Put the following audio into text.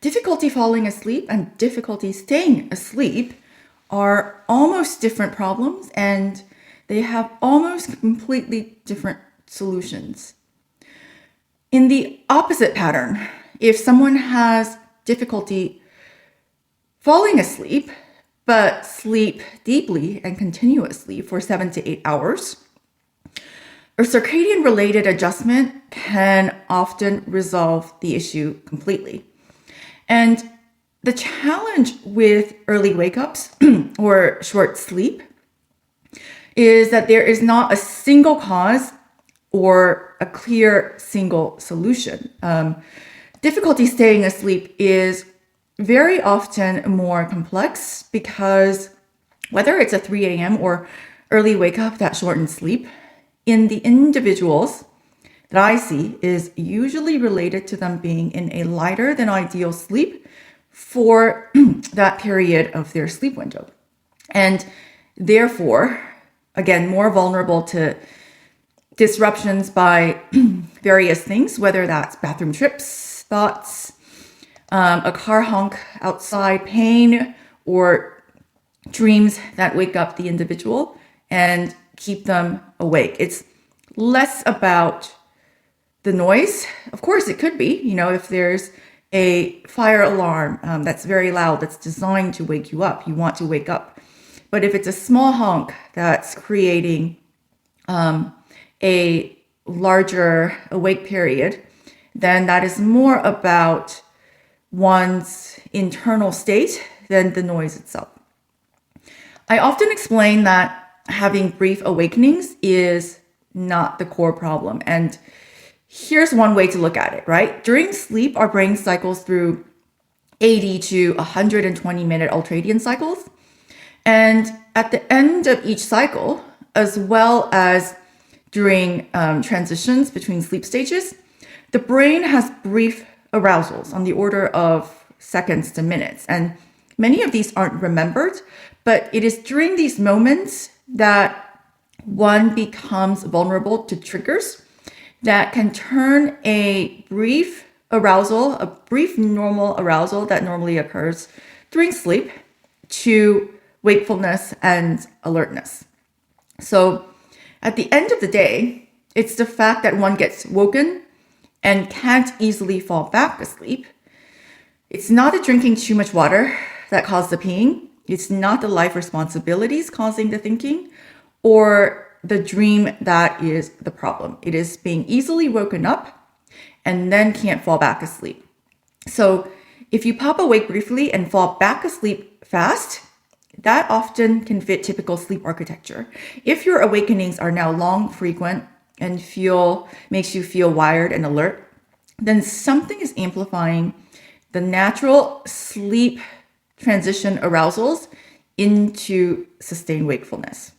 Difficulty falling asleep and difficulty staying asleep are almost different problems, and they have almost completely different solutions. In the opposite pattern, if someone has difficulty falling asleep, but sleep deeply and continuously for 7 to 8 hours, a circadian related adjustment can often resolve the issue completely. And the challenge with early wake-ups or short sleep is that there is not a single cause or a clear single solution. Difficulty staying asleep is very often more complex because whether it's a 3 a.m. or early wake up that shortens sleep, in the individuals that I see is usually related to them being in a lighter than ideal sleep for that period of their sleep window. And therefore, again, more vulnerable to disruptions by various things, whether that's bathroom trips, thoughts, a car honk outside, pain, or dreams that wake up the individual and keep them awake. It's less about the noise. Of course, it could be, if there's a fire alarm that's very loud, that's designed to wake you up, you want to wake up. But if it's a small honk that's creating a larger awake period, then that is more about one's internal state than the noise itself. I often explain that having brief awakenings is not the core problem. And here's one way to look at it, right? During sleep, our brain cycles through 80 to 120 minute ultradian cycles. And at the end of each cycle, as well as during transitions between sleep stages, the brain has brief arousals on the order of seconds to minutes. And many of these aren't remembered, but it is during these moments that one becomes vulnerable to triggers that can turn a brief arousal, a brief normal arousal that normally occurs during sleep, to wakefulness and alertness. So at the end of the day, it's the fact that one gets woken and can't easily fall back asleep. It's not the drinking too much water that caused the peeing. It's not the life responsibilities causing the thinking or the dream that is the problem. It is being easily woken up and then can't fall back asleep. So if you pop awake briefly and fall back asleep fast, that often can fit typical sleep architecture. If your awakenings are now long, frequent, and makes you feel wired and alert, then something is amplifying the natural sleep transition arousals into sustained wakefulness.